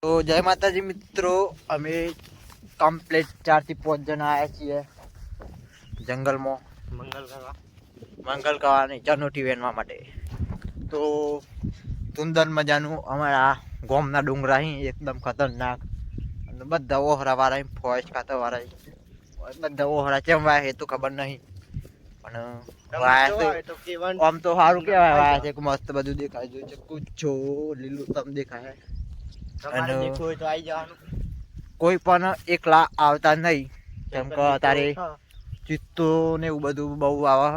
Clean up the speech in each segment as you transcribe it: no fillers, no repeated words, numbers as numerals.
તો જય માતાજી મિત્રો, અમે કમ્પ્લીટ 4 થી 5 જણા આવ્યા છીએ જંગલમાં મંગલ કરવાની ચનોટી વેનવા માટે. તો સુંદર મજાનું અમારા ગોમના ડુંગરા અહીં એકદમ ખતરનાક અને બધા ઓહરા વાળા ફોરેસ્ટ ખાતર વાળા બધા ઓહરા કેમ વાય એ તો ખબર નહીં, પણ આમ તો સારું કેવાય વાયા છે. મસ્ત બધું દેખાય છે, કુછો લીલું તમ દેખાય. અને કોઈ પણ એકલા આવતા નહીં, કેમ કે તારે ચિત્તો ને એવું બધું બહુ આવે.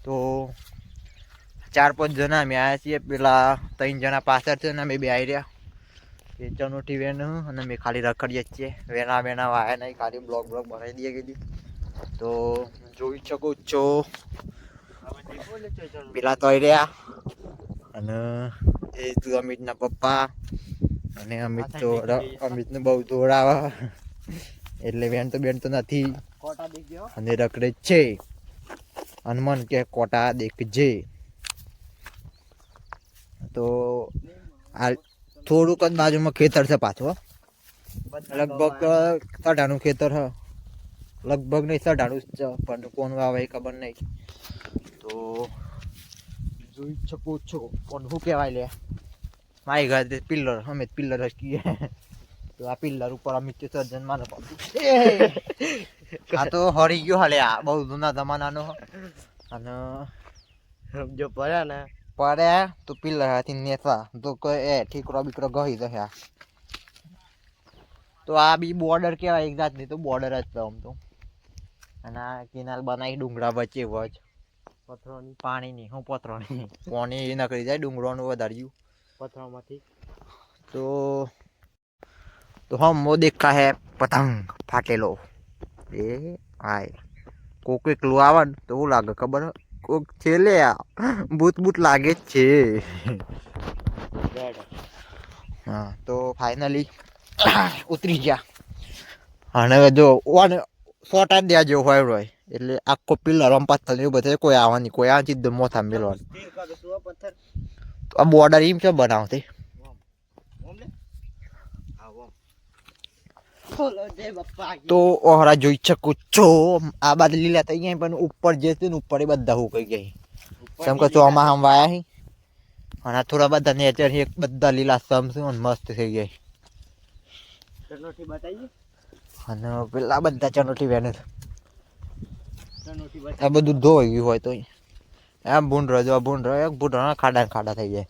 તો 4-5 જણા અમે આવ્યા છીએ. પેલા 3 જણા પાછળ છે ને અમે બે આવી રહ્યા. એ ચનોટી વેન અને અમે ખાલી રખડીએ જ છીએ. વેના વાયા નહીં, ખાલી બ્લોક બનાવી દઈએ કીધી. તો જોઈ શકો છો પેલા તો આવી રહ્યા અને એ તું અમિતના પપ્પા અને અમિતને બહુ દોડાવે એટલે બેન તો નથી અને રખડે જ છે. હનુમાન કે કોટા દેખજે. તો આ થોડુંક જ બાજુમાં ખેતર છે પાછું, લગભગ સઢાનું ખેતર હ, લગભગ નહીં સઢાનું જ, પણ કોણ વાવે ખબર નહીં. તો જોઈ શકો છો પણ શું કહેવાય લે મારી ઘર પિલ્લર, અમે પિલ્લર જ કહીએ. તો આ પિલ્લર ઉપર અમે સર્જન માનો આ તો હરી ગયો હાલે, આ બહુ જૂના જમાનાનો. અને જો પડ્યા ને તો પિલ્લર હાથી નેસા તો એ ઠીકરો બીકરો ગહી દે. તો આ બી બોર્ડર કહેવાય એક જાતની, તો બોર્ડર જ તો આમ તો. અને આ કેનાલ બનાવી ડુંગરા વચ્ચે વચ પથરોની પાણીની હું પથરોની પાણી નકળી જાય ડુંગરોનું વધાર્યું પથરોમાંથી. તો હમ દેખા હે પતંગ ફાટેલો. એ હાય કોક એકલું આવે ને તો એવું લાગે ખબર, કોક છે લે ભૂત લાગે જ છે. હા તો ફાઇનલી ઉતરી ગયા. અને જો ઓને ફોટા દેવા જેવો હોય એટલે આખો પિલ્લર આમ પથ્થર એવું બધે કોઈ આવવાની, કોઈ આ ચીજ મોથા મેળવાનું. તો આ બોર્ડર એમ છે બનાવતી. તો ઓહરા જોઈ શકું છો આ બાદ લીલા થઈ ગયા, પણ ઉપર જે છે ને ઉપર એ બધા હું કઈ ગયા કેમ કે ચોમાસા વાયા અને થોડા બધા નેચર એક બધા લીલા સમ છે મસ્ત થઈ જાય. અને પેલા બધા ચનોટી વેને આ બધું ધોઈ ગયું હોય તો એમ ભૂંડરો જો ભૂંડરો એક ભૂંડરો ખાડા થઈ જાય.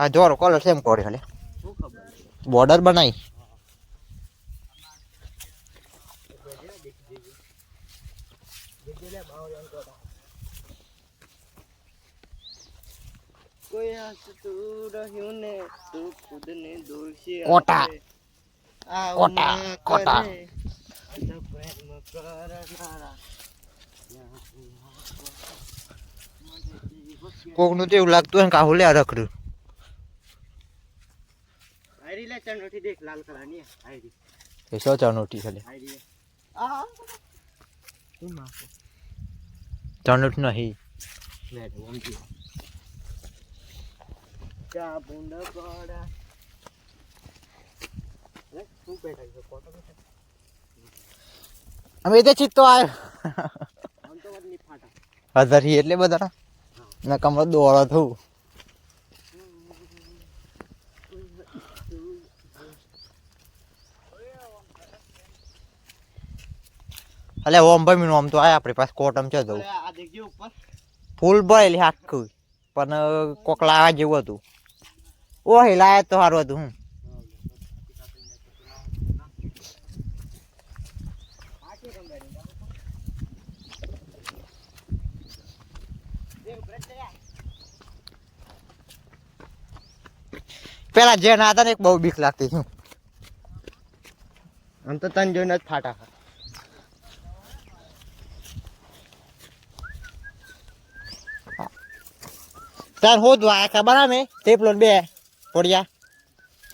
આ જોરો કલર સેમ કોરી હાલે બોર્ડર બનાવી. કોટા કોટા કોટા કોક નું તો એવું લાગતું હોય ને કાહુ લે રખડું. ચનોટી દેખ લાલ કલર ની આઈડી એ સો ચનોટી છે ચનોટી નહીં અમે તો ચિત્તો આવ્યો હજાર એટલે બધા ના કમરો દોડો થયું. અલે ઓમ ભાઈ મીનું આમ તો આય આપણી પાસે કોટમ છે જવું ફૂલ ભરેલી આખું, પણ કોક લાવા જેવું હતું. ઓહી લાયા તો સારું હતું. હું પેલા જે ના હતા ને એક બહુ બીક લાગતી હતી. આમ તો તન જોઈને જ ફાટા. તાર હોદ વાયા ખબર અમે ટેપલો બે થોડિયા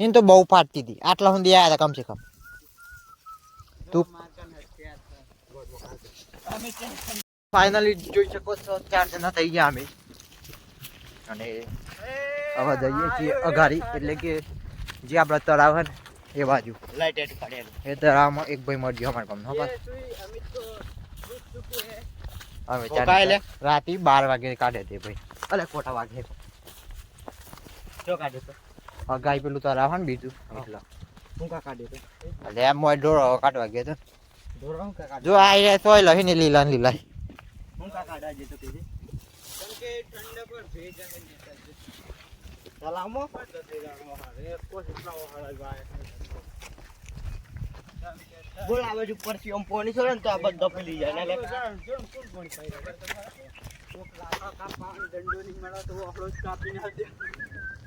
એને તો બહુ ફાટતી હતી. આટલા સુધી આવ્યા હતા કમસે કમ. તું ફાઇનલી જોઈ શકો છો 4 જણા થઈ ગયા અમે. અને હવે જઈએ છીએ અઘારી એટલે કે જે આપણા તળાવ છે ને એ બાજુ એ તળાવમાં એક ભાઈ મળ્યો અમારા ગામનો અમે રાતે 12 વાગે કાઢે તે ભાઈ અલે ખોટા વાગે અગાઈ પેલું તળાવ છે ને બીજું એટલે હું કા કાઢે તો એટલે એમ મોય ઢોરો કાઢવા ગયા તો જો આ સોય લહી ને લીલા લીલા હું કા કાઢા જે તો કીધે કેમ કે ઠંડા પર ભેજ આવે ને તલામો બોલ આ બાજુ પરથી આમ પાણી છોડે ને તો આ બધો પીલી જાય ને કોણ કોણ ખાઈ કોક લાખા કાપા દંડો ની મળો તો આપણો કાપી ના દે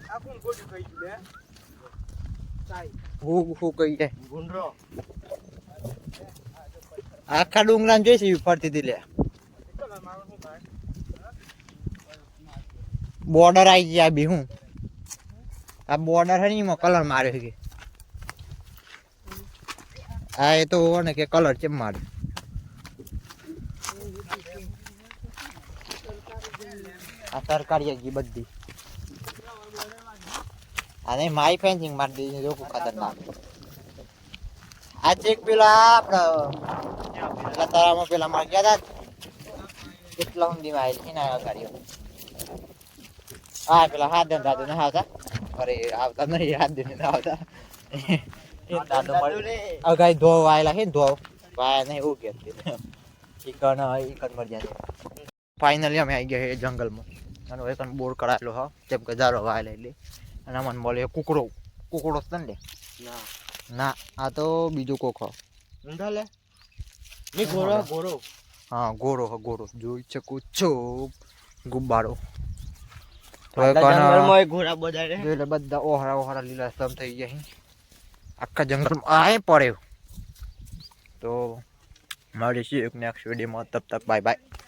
આ કોણ ગોડી ખાઈ ગયું લે સાઈ હું કઈ જાય ગુંડરો આખા ડુંગરાને જોઈશે ફરતી હતી લે બોર્ડર આવી ગયા બી હું આ બોર્ડર હે ને એમાં કલર માર્યો છે આ એ તો ને કે કલર કેમ મારે આ સરકારી હજી બધી આને માઈ ફેન્સિંગ મારી દીધી લોકો ખતરનાક આ ચેક પેલા આપડે તારામાં પેલા માર ગયા હતા કેટલા ઊંધી માં આવેલી એના ગાડીઓ હા પેલા હાથ દન દાદુ ના આવતા અરે આવતા નહીં હાથ દે ના આવતા દાદુ મળે અગાઈ ધોવ આવેલા છે ને ધોવ વાયા નહીં એવું કે ઈકન મર જાય ફાઇનલી અમે આવી ગયા છે જંગલમાં અને એકન બોર કરાયેલો હા જેમ કે જારો વાયેલા એટલે અને અમને મળે કુકડો છે ને ના આ તો બીજું કોખો ઊંધા લે ની ગોરો હા ગોરો જોઈ શકું છો ગુબ્બારો તો ઘોડા બધા ઓહરા લીલા સમ થઈ ગયા આખા જંગલમાં આય પડ્યો તો મળીશું એક નેક્સ્ટ વિડીયોમાં તબ તક બાય બાય